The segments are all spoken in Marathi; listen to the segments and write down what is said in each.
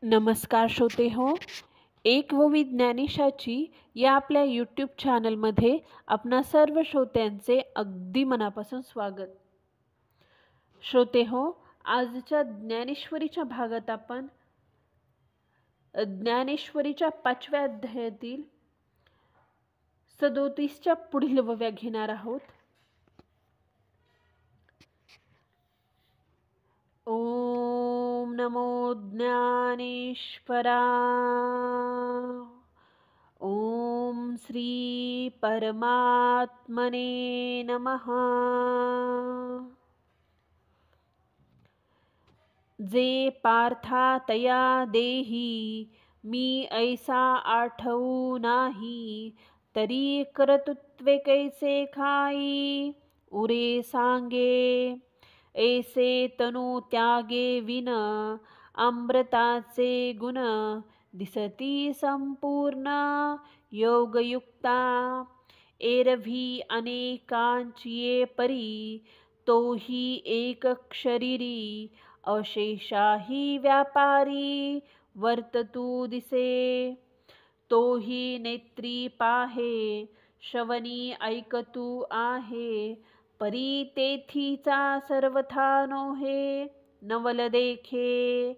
नमस्कार श्रोते हो. एक व विज्ञानिशाची या आपल्या यूट्यूब चॅनलमध्ये आपणा सर्व श्रोत्यांचे अगदी मनापासून स्वागत. श्रोते हो, आजच्या ज्ञानेश्वरीच्या भागात आपण ज्ञानेश्वरीच्या 5व्या अध्यायातील 37च्या पुढील ओव्या घेणार आहोत. ओम नमो ज्ञानेश्वरा. ओम श्री परमात्मने नमः. जे पार्था तया देही मी ऐसा आठवू नाही, तरी कर्तृत्वे कैसे खाई उरे सांगे. ऐसे तनु त्यागे विन अमृताचे गुण, दिसती संपूर्ण योगयुक्ता. एरवी अनेकांचिये परी, तोही एक शरीरी अशेषाही व्यापारी वर्ततू दिसे. तोही नेत्री पाहे, श्रवणी ऐकतू आहे, परी तेथीचा सर्वथा नोहे नवल देखे.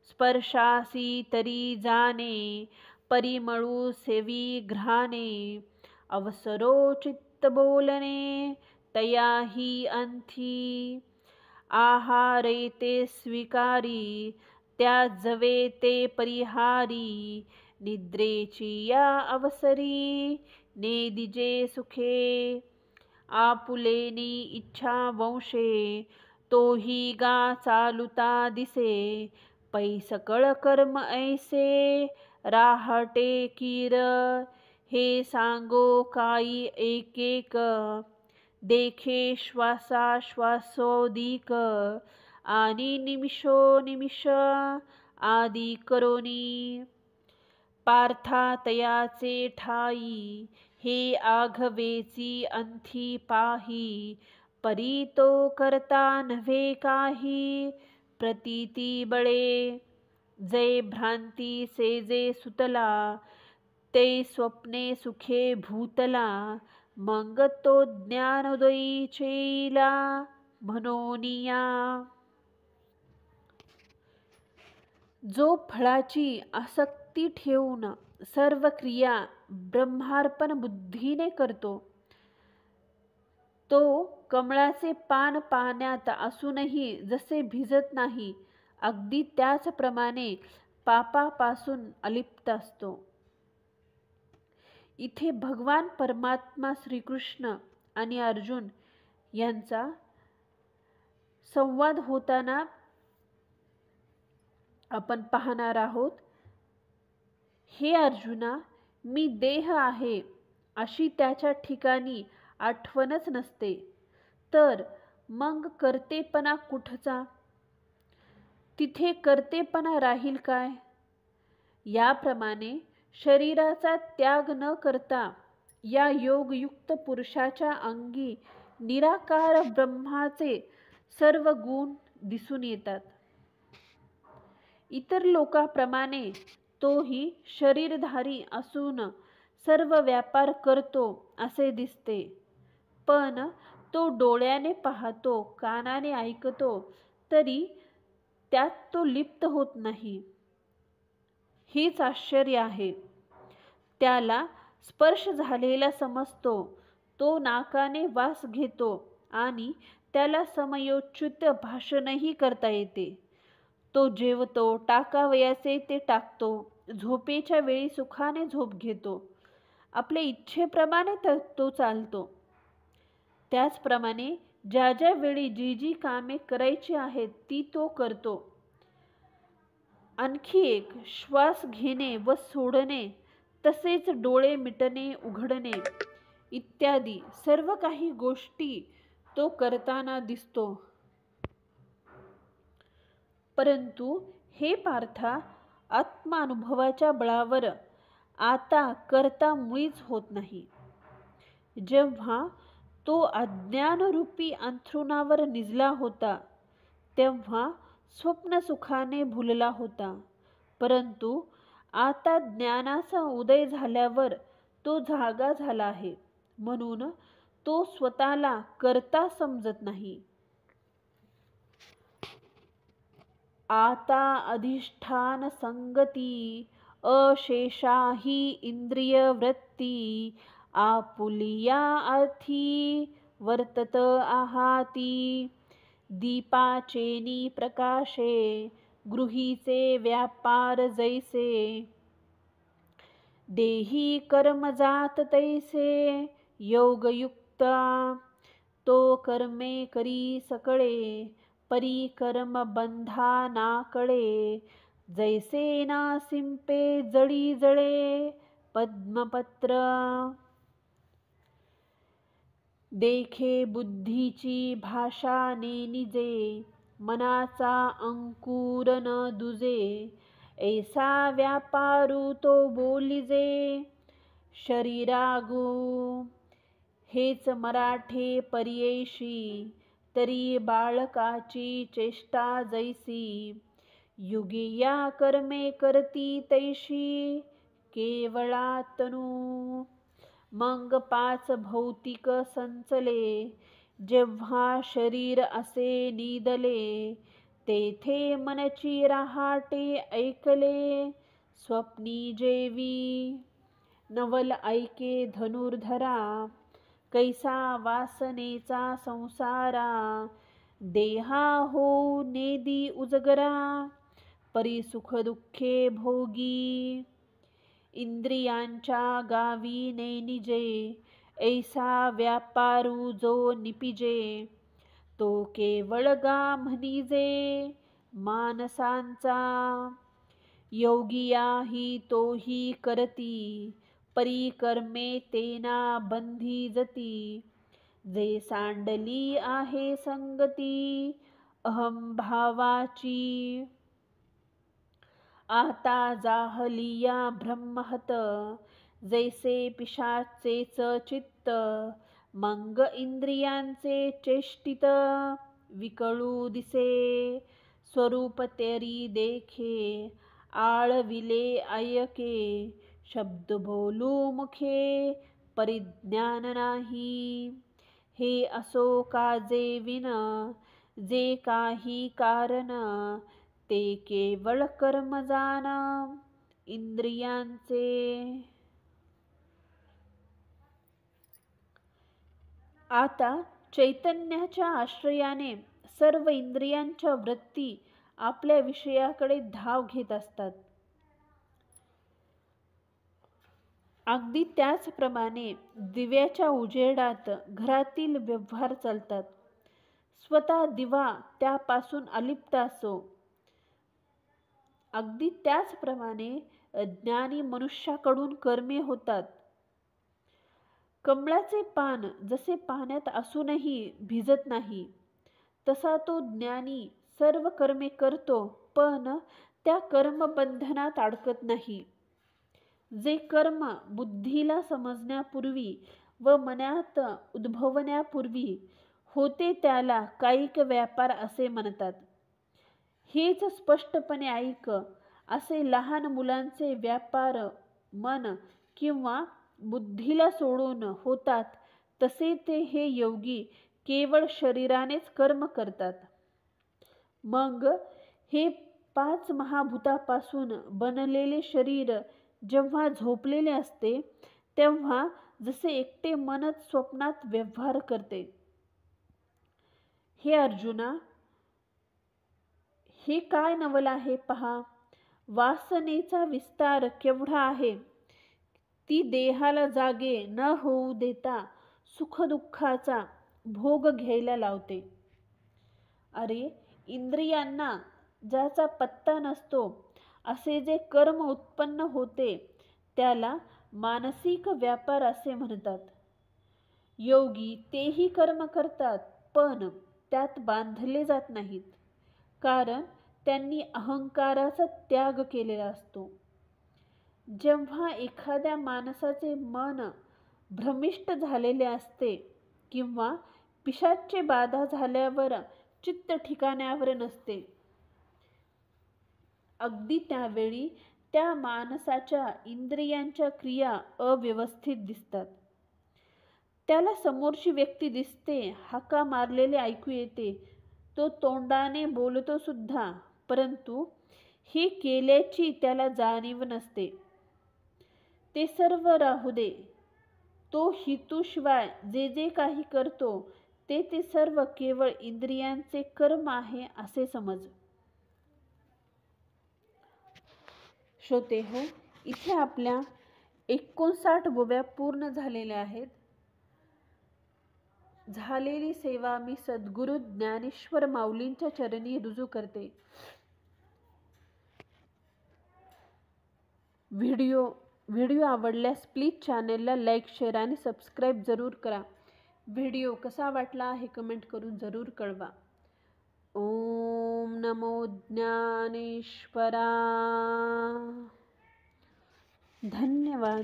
स्पर्शासी तरी जाणे, परिमळू सेवी घ्राणे, अवसरो चित्त बोलणे तयाही अंथी. आहारे ते स्वीकारी, त्याजवे ते परिहारी, निद्रेची या अवसरी नेदिजे सुखे. आपुलेनी इच्छा वंशे, तोही गा चालुता दिसे, पैसकळ कर्म ऐसे राहटे कीर. हे सांगो काही एक एक, देखे श्वासाश्वासोदिक, आणि निमिषो निमिष आदी करोनी. पार्था तयाचे ठाई, हे आघवेची अंथी पाही, परी तो करता नव्हे काही प्रतीती बळे. जे भ्रांती सेजे सुतला, ते स्वप्ने सुखे भूतला, मग तो ज्ञानोदयी चेला म्हणोनिया. जो फळाची आसक्ती ठेवून सर्व क्रिया ब्रह्मार्पण बुद्धीने करतो, तो कमळाचे पान पाण्यात असूनही जसे भिजत नाही, अगदी त्याचप्रमाणे पापापासून अलिप्त असतो. इथे भगवान परमात्मा श्रीकृष्ण आणि अर्जुन यांचा संवाद होताना आपण पाहणार आहोत. हे अर्जुना, मी देह आहे अशी त्याच्या ठिकाणी आठवणच नसते, तर मग कर्तेपणा कुठचा? तिथे कर्तेपणा राहील काय? याप्रमाणे शरीराचा त्याग न करता या योगयुक्त पुरुषाच्या अंगी निराकार ब्रह्माचे सर्व गुण दिसून येतात. इतर लोकांप्रमाणे तोही शरीरधारी असून सर्व व्यापार करतो असे दिसते, पण तो डोळ्याने पाहतो, कानाने ऐकतो, तरी त्यात तो लिप्त होत नाही. हेच आश्चर्य आहे. त्याला स्पर्श झालेला समजतो, तो नाकाने वास घेतो आणि त्याला समयोचित भाषणही करता येते. तो जेवतो, टाकावयाचे ते टाकतो, झोपेच्या वेळी सुखाने झोप घेतो, आपल्या इच्छेप्रमाणे तो चालतो. त्याचप्रमाणे ज्या ज्या वेळी जी जी कामे करायची आहेत ती तो करतो. आणखी एक, श्वास घेणे व सोडणे, तसेच डोळे मिटणे उघडणे इत्यादी सर्व काही गोष्टी तो करताना दिसतो. परंतु हे पार्था, आत्मानुभवाच्या बळावर आता करता मुळीच होत नाही. जेव्हा तो अज्ञानरूपी अंथरुणावर निजला होता, तेव्हा स्वप्न सुखाने भुलला होता. परंतु आता ज्ञानाचा उदय झाल्यावर तो जागा झाला आहे, म्हणून तो स्वतःला कर्ता समजत नाही. आता अधिष्ठान संगती अशेषा ही इंद्रिय वृत्ती आपुलिया अर्थी वर्तत आहाती. दीपाचेनी प्रकाशे गृहीचे व्यापार जैसे देही कर्म जात तैसे योगयुक्ता तो कर्मे करी सकळे परी कर्म बंधा नाकळे जैसे ना सिंपे जळी जळे पद्मपत्र. देखे बुद्धीची भाषा नेनिजे मनाचा अंकुर न दुजे ऐसा व्यापारू तो बोलिजे शरीरागू. हेच मराठे पर्येशी तरी बाळकाची चेष्टा जैसी युगिया कर्मे करती तैशी केवळा तनू. मग 5 भौतिक संचले जेव्हा शरीर असे निदले तेथे मनची रहाटे ऐकले स्वप्नी जेवी. नवल ऐके धनुर्धरा कैसा वासनेचा संसारा देहा हो नेदी उजगरा परी सुख दुःखे भोगी. इंद्रियांच्या गावी नेनिजे ऐसा व्यापारू जो निपिजे तो केवळ गा म्हणिजे मानसांचा. योगिया ही तोही करती परी कर्मे तेना बंधी जती जे सांडली आहे संगती अहंभावाची. आता जाहलिया ब्रह्महत जैसे पिशाचेच चित्त मंग इंद्रियांचे चेष्टित विकळू दिसे स्वरूप तेरी देखे आळविले ऐके शब्द बोलू मुखे परिज्ञान नाही. हे असो काजे विन जे काही कारण ते केवळ कर्म जाण इंद्रियांचे. आता चैतन्याच्या आश्रयाने सर्व इंद्रियांच्या वृत्ती आपल्या विषयाकडे धाव घेत असतात. अगदी त्याचप्रमाणे दिव्याच्या उजेडात घरातील व्यवहार चालतात. स्वतः दिवा त्यापासून अलिप्त असो. अगदी त्याचप्रमाणे ज्ञानी मनुष्याकडून कर्मे होतात. कमळाचे पान जसे पाण्यात असूनही भिजत नाही तसा तो ज्ञानी सर्व कर्मे करतो पण त्या कर्मबंधनात अडकत नाही. जे कर्म बुद्धीला समजण्यापूर्वी व मनात उद्भवण्यापूर्वी होते त्याला कायिक व्यापार असे म्हणतात. हेच स्पष्टपणे ऐक असे लहान मुलांचे व्यापार मन किंवा बुद्धीला सोडून होतात तसे ते हे योगी केवळ शरीरानेच कर्म करतात. मग हे 5 महाभूतापासून बनलेले शरीर जेव्हा झोपलेले असते तेव्हा जसे एकटे मनच स्वप्नात व्यवहार करते. हे अर्जुना, हे काय नवल आहे पहा. वासनेचा विस्तार केवढा आहे. ती देहाला जागे न होऊ देता सुखदुःखाचा भोग घ्यायला लावते. अरे, इंद्रियांना ज्याचा पत्ता नसतो असे जे कर्म उत्पन्न होते त्याला मानसिक व्यापार असे म्हणतात. योगी तेही कर्म करतात पण त्यात बांधले जात नाहीत कारण त्यांनी अहंकाराचा त्याग केलेला असतो. जेव्हा एखाद्या माणसाचे मन भ्रमिष्ट झालेले असते किंवा पिशाच्य बाधा झाल्यावर चित्त ठिकाण्यावर नसते अगदी त्यावेळी त्या माणसाच्या इंद्रियांच्या क्रिया अव्यवस्थित दिसतात. त्याला समोरची व्यक्ती दिसते, हाका मारलेले ऐकू येते, तो तोंडाने बोलतो सुद्धा, परंतु हे केल्याची त्याला जाणीव नसते. ते सर्व राहू दे. तो हितूशिवाय जे जे काही करतो ते सर्व केवळ इंद्रियांचे कर्म आहे असे समज. श्रोते हो, इथे आपल्या 59 बोब्या पूर्ण झालेल्या आहेत. झालेली सेवा मी सद्गुरू ज्ञानेश्वर माऊलींच्या चरणी रुजू करते. व्हिडिओ आवडल्यास प्लीज चॅनलला लाईक, शेअर आणि सबस्क्राईब जरूर करा. व्हिडिओ कसा वाटला हे कमेंट करून जरूर कळवा. ओम नमो ज्ञानेश्वरा. धन्यवाद.